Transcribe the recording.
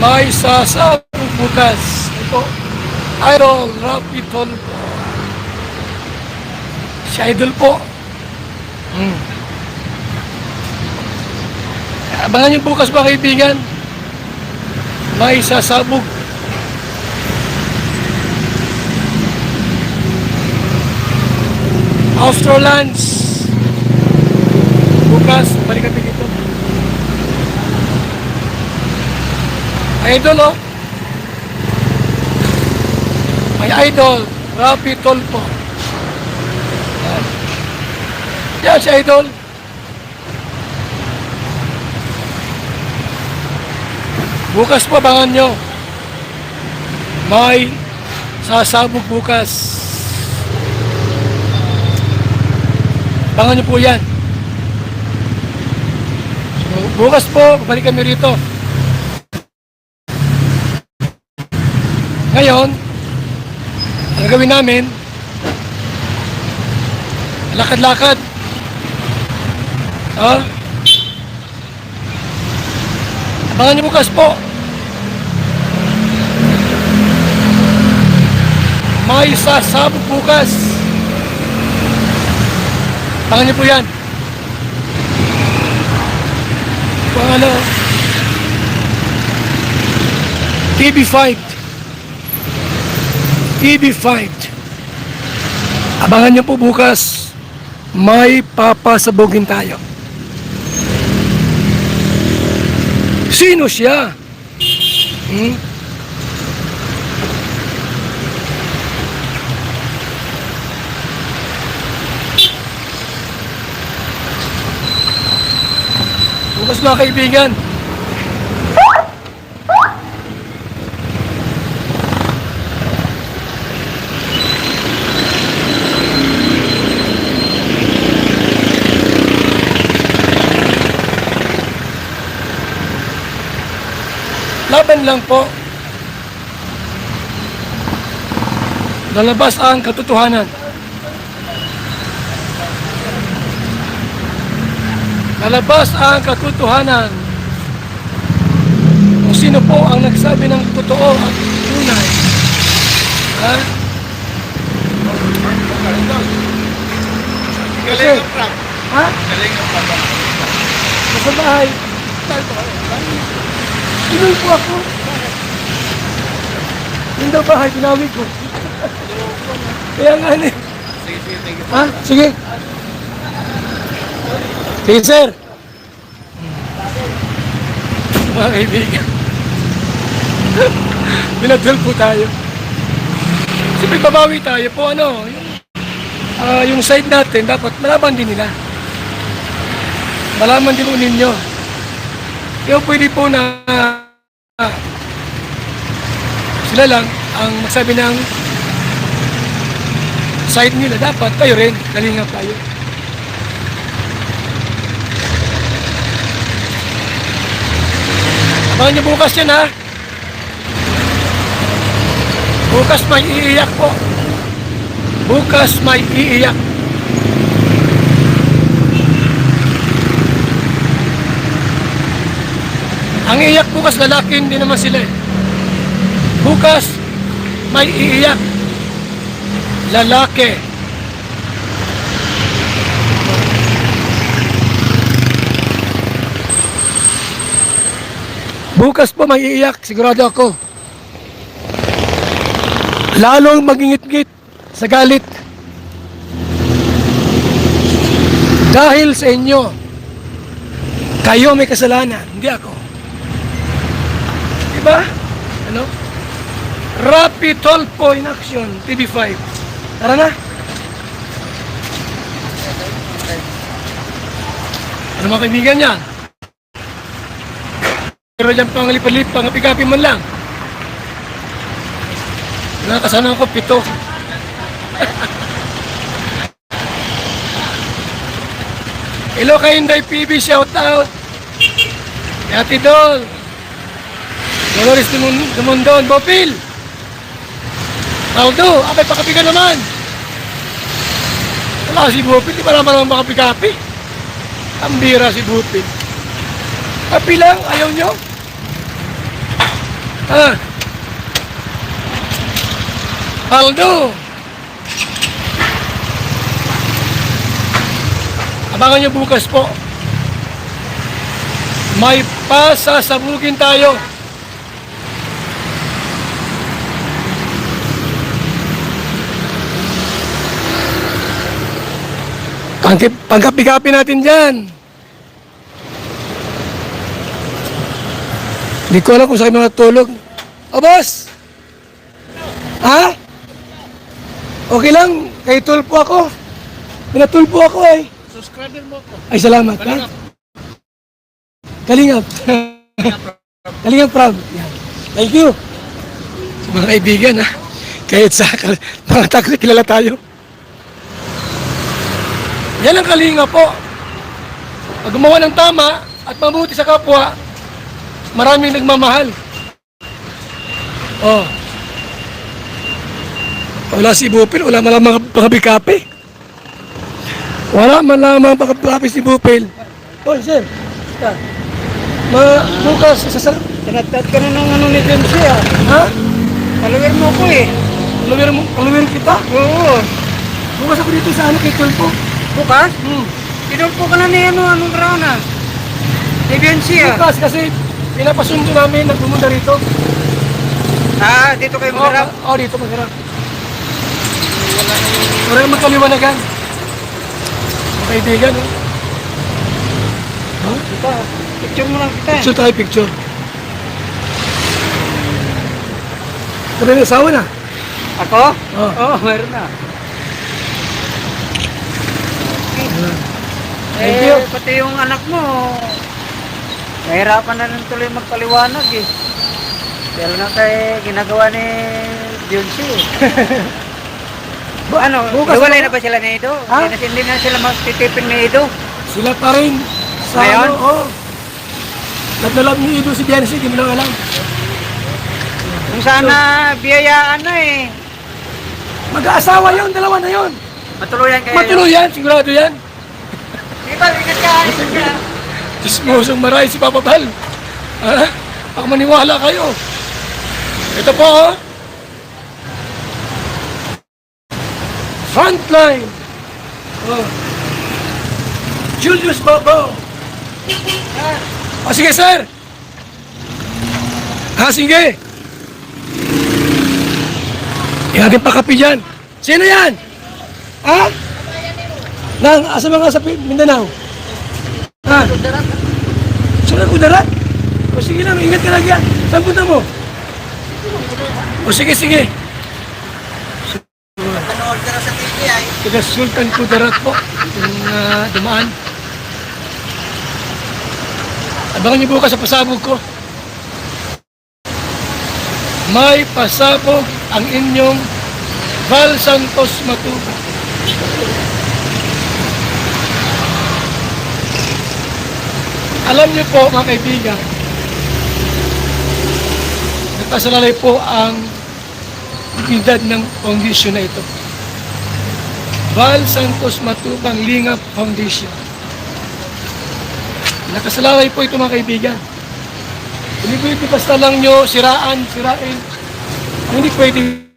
May sasabog bukas. Ito, Idol Rapi Tolpo. Si Idol po. Abangan niyo bukas ba kaibigan? May sasabog. Austrolans. Bukas, balik kami dito. Idol oh. May Idol, Rapi Tolpo. Yan si Idol. Bukas po, abangan nyo. May sasabog bukas. Abangan nyo po yan. So, bukas po, balik kami rito. Ngayon, ang gawin namin, lakad-lakad. Abangan niyo bukas po. May sasabog bukas. Abangan niyo po yan. Kung ano, TV5. TV5. Abangan niyo po bukas. May papasabugin tayo. Sino siya? Bukas mga kaibigan. Laban lang po. Lalabas ang katotohanan. Lalabas ang katotohanan. Kung sino po ang nagsabi ng totoo at tunay. Ha? Kasi, ha? Nasa bahay. Inuwi po ako. Yung daw bahay, tinawid ko. Kaya nga ni. Sige, ha? Sige. Sige, sir. Mga kaibigan. Pinadal po tayo. Siyempre, babawi tayo po, ano, yung side natin, dapat malaman din nila. Malaman din po ninyo. Kaya pwede po na sila lang ang magsabi ng side nila. Dapat kayo rin, kalingap tayo. Abangan niyo bukas yan ha. Bukas may iiyak po. Bukas may iiyak. Ang iiyak bukas lalaki, hindi naman sila eh. Bukas may iiyak. Lalaki. Bukas po may iiyak, sigurado ako. Lalong magingit-ngit sa galit. Dahil sa inyo, kayo may kasalanan, hindi ako. Diba? Ano? Rapi Tolpo in action, TV5. Tara na. Ano mga kaibigan niya? Pero dyan pang lipalip, pang api-kapi man lang. Nakasana ko 7. Hello kay Inday PB, shout out. Ate Dol. Dolores Dumondon, Bopil. Aldo, abay pakapi ka naman. Wala si Bopil, di ba naman makapi-kapi? Ang bira si Bopil. Kapi lang, ayaw nyo? Ah. Aldo. Abangan nyo bukas po. May pasasabugin tayo. Pangkapi-kapi natin dyan. Hindi ko alam kung saan mga tulog. O, boss! Ha? Okay lang. Kay tulpo ako. Pinatulpo ako eh. Subscriber mo ko. Ay, salamat. Ha? Kalingap. Kalingap, proud. Yan. Thank you. Sa mga kaibigan, ha? Kahit sa mga takot, kilala tayo. Yan ang kalinga po. Pag gumawa ng tama at mabuti sa kapwa, maraming nagmamahal. Oh. Wala si Bupil, wala man lang mga bikape. Wala man lang mga bikape si Bupil. Oh, sir. Bukas, sasarap. Tinatad ka na ng ano ni Dempsey ah. Ha? Follower mo ko eh. Paluwin kita? Oo. Bukas ako dito sa ano kay Tulpo. Bukas? Tinulpo ka na ni anong round ah. Ni Dempsey ah. Bukas kasi pinapasundo namin na pumunta rito. Ah, dito kayo magharap. Oo, dito magharap. Wala nang magkaliwanagan. Mga kaibigan, oh. Kita, picture mo lang kita eh. Picture tayo, picture. Sabi na, asawa na. Ako? Oo. Oo, meron na. Thank you. Pati yung anak mo, nahirapan na rin tuloy magpaliwanag eh. Dahil nga tayo ginagawa ni Dionsi eh. Ano, bukas nawalay ano? na ba sila ni Edo? Ha? Hindi na sila magtitipin ni Edo. Sila pa rin. Sa Ngayon? ano, oh. Love na love ni Ido si Biancy, di mo lang alam. Kung sana biyayaan na eh. Mag-aasawa yun, dalawa na yun. Matuluyan kayo. Matuluyan, sigurado yan. Sige pa, ingat ka, ingat ka. Chismosong maray si Papa Bal. Ha? Baka maniwala kayo. Ito po, oh. Frontline. Oh. Julius Bobo. Sige, sir. Sige. Yan natin pakapi dyan. Sino yan? Ha? Nang, asa mga sa Mindanao? Ha? Saan ang kudarat? O sige lang, ingat ka lang yan. Saan punta mo? O sige. Panood ka na sa TV ay. Taga Sultan Kudarat po. Yung dumaan. Abangan niyo bukas sa pasabog ko. May pasabog ang inyong Val Santos Matuba. Alam niyo po mga kaibigan, nagpasalalay po ang dignidad ng foundation na ito. Val Santos Matubang Lingap Foundation. Nakasalalay po ito mga kaibigan. Hindi pwede basta lang nyo sirain. Hindi pwede